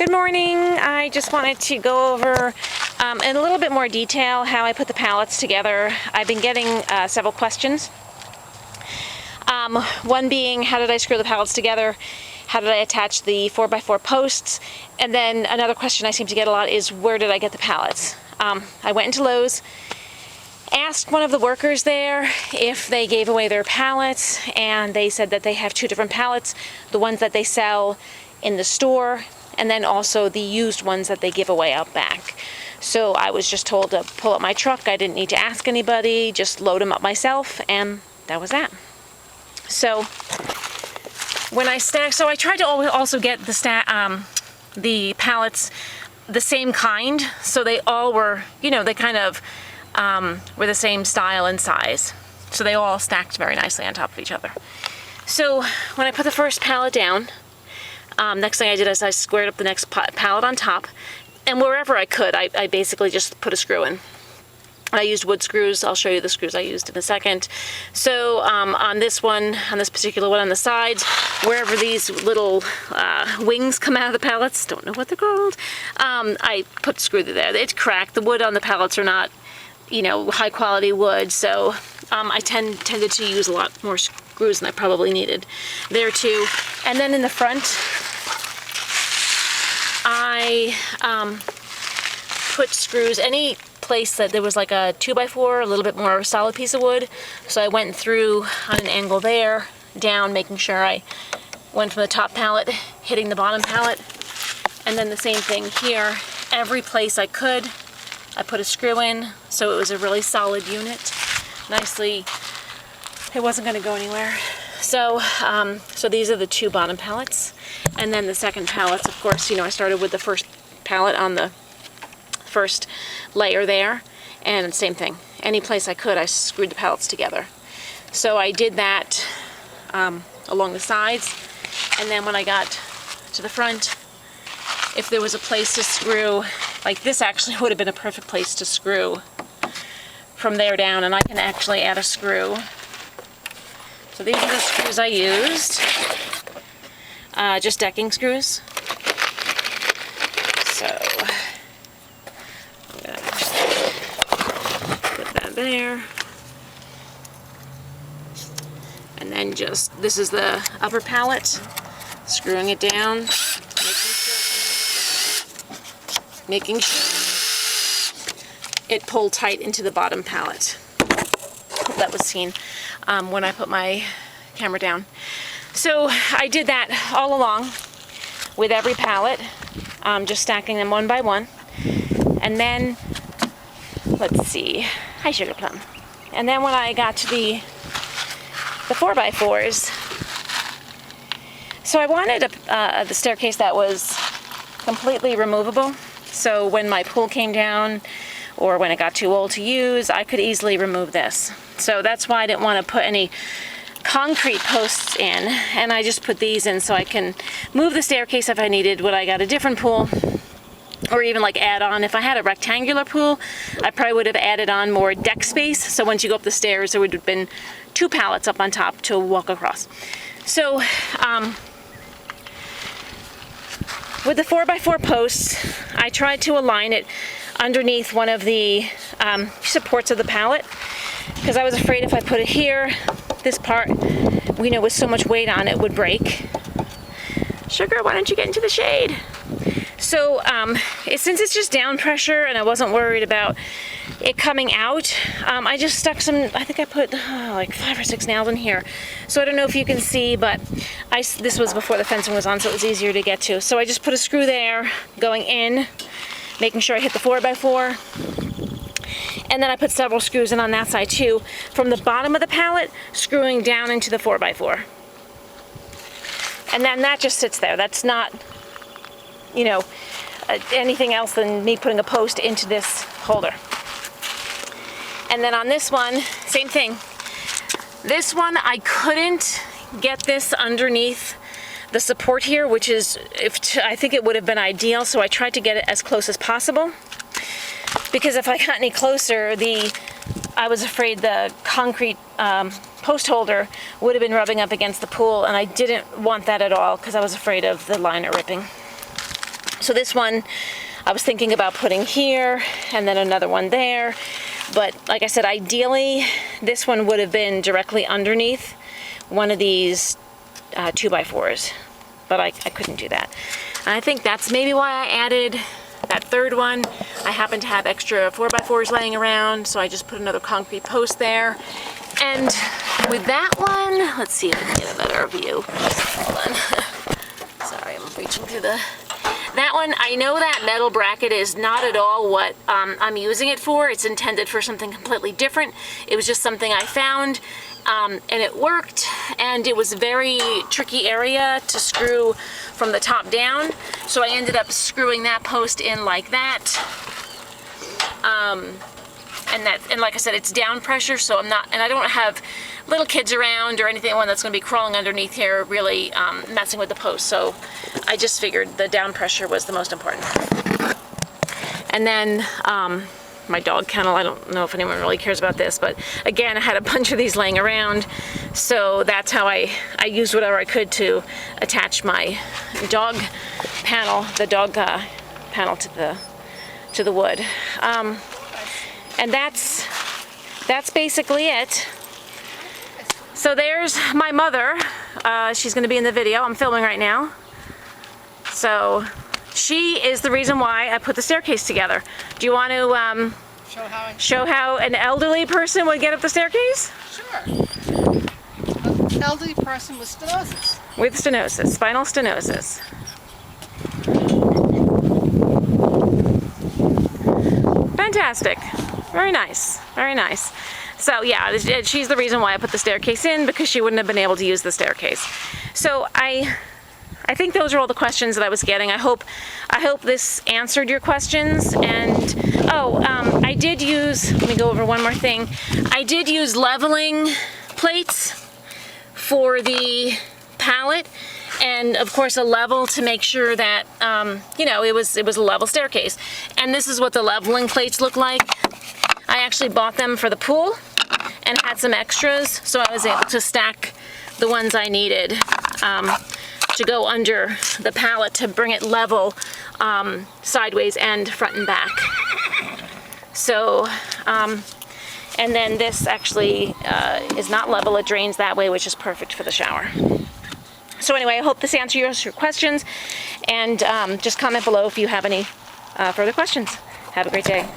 Good morning. I just wanted to go over in a little bit more detail how I put the pallets together. I've been getting several questions. One being, how did I screw the pallets together? How did I attach the 4x4 posts? And then another question I seem to get a lot is, where did I get the pallets? I went into Lowe's, asked one of the workers there if they gave away their pallets, and they said that they have two different pallets, the ones that they sell in the store, and then also the used ones that they give away out back. So I was just told to pull up my truck. I didn't need to ask anybody, just load them up myself, and that was that. So when I stack, so I tried to also get the pallets the same kind, so they all were, they kind of were the same style and size. So they all stacked very nicely on top of each other. So when I put the first pallet down, next thing I did is I squared up the next pallet on top, and wherever I could, I basically just put a screw in. I used wood screws. I'll show you the screws I used in a second. So on this particular one on the sides, wherever these little wings come out of the pallets, don't know what they're called, I put a screw there. It's cracked. The wood on the pallets are not, high quality wood, so I tended to use a lot more screws than I probably needed there too. And then in the front, I put screws any place that there was like a 2x4, a little bit more solid piece of wood. So I went through on an angle there, down, making sure I went from the top pallet, hitting the bottom pallet. And then the same thing here. Every place I could, I put a screw in, so it was a really solid unit. Nicely, it wasn't going to go anywhere. So, so these are the two bottom pallets. And then the second pallets, of course, I started with the first pallet on the first layer there, and same thing. Any place I could, I screwed the pallets together. So I did that along the sides, and then when I got to the front, if there was a place to screw, like this actually would have been a perfect place to screw from there down, and I can actually add a screw. So these are the screws I used, just decking screws. So I'm gonna put that there, and then this is the upper pallet, screwing it down, making sure it pulled tight into the bottom pallet. Hope that was seen when I put my camera down. So I did that all along with every pallet, just stacking them one by one. And then, let's see, hi Sugar Plum. And then when I got to the 4x4s, so I wanted the staircase that was completely removable. So when my pool came down, or when it got too old to use, I could easily remove this. So that's why I didn't want to put any concrete posts in, and I just put these in so I can move the staircase if I needed when I got a different pool, or even like add on. If I had a rectangular pool, I probably would have added on more deck space, so once you go up the stairs, there would have been two pallets up on top to walk across. So with the 4x4 posts, I tried to align it underneath one of the supports of the pallet, because I was afraid if I put it here, this part, with so much weight on it, would break. Sugar, why don't you get into the shade? So since it's just down pressure and I wasn't worried about it coming out, I just stuck some, I think I put like 5 or 6 nails in here. So I don't know if you can see, but this was before the fencing was on, so it was easier to get to. So I just put a screw there, going in, making sure I hit the 4x4. And then I put several screws in on that side too, from the bottom of the pallet, screwing down into the 4x4. And then that just sits there. That's not, anything else than me putting a post into this holder. And then on this one, same thing. This one, I couldn't get this underneath the support here, which is, I think it would have been ideal, so I tried to get it as close as possible. Because if I got any closer, I was afraid the concrete post holder would have been rubbing up against the pool, and I didn't want that at all because I was afraid of the liner ripping. So this one I was thinking about putting here and then another one there. But like I said, ideally this one would have been directly underneath one of these 2x4s. But I couldn't do that. And I think that's maybe why I added that third one. I happen to have extra 4x4s laying around, so I just put another concrete post there. And with that one, let's see if I can get a better view. Hold on. Sorry, I'm reaching through the... That one, I know that metal bracket is not at all what I'm using it for. It's intended for something completely different. It was just something I found, and it worked, and it was a very tricky area to screw from the top down. So I ended up screwing that post in like that. And like I said, it's down pressure, so I'm not, and I don't have little kids around or anything that's going to be crawling underneath here really messing with the post. So I just figured the down pressure was the most important. And then my dog kennel, I don't know if anyone really cares about this, but again, I had a bunch of these laying around, so that's how I used whatever I could to attach my dog panel, the dog panel to the wood. And that's basically it. So there's my mother. She's going to be in the video. I'm filming right now. So she is the reason why I put the staircase together. Do you want to show how an elderly person would get up the staircase? Sure. An elderly person with stenosis. With stenosis, spinal stenosis. Fantastic. Very nice. Very nice. So yeah, she's the reason why I put the staircase in, because she wouldn't have been able to use the staircase. So I think those are all the questions that I was getting. I hope this answered your questions. And I did use, let me go over one more thing. I did use leveling plates for the pallet, and of course a level to make sure that it was a level staircase. And this is what the leveling plates look like. I actually bought them for the pool and had some extras, so I was able to stack the ones I needed to go under the pallet to bring it level sideways and front and back. So, and then this actually is not level, it drains that way, which is perfect for the shower. So anyway, I hope this answers your questions, and just comment below if you have any further questions. Have a great day.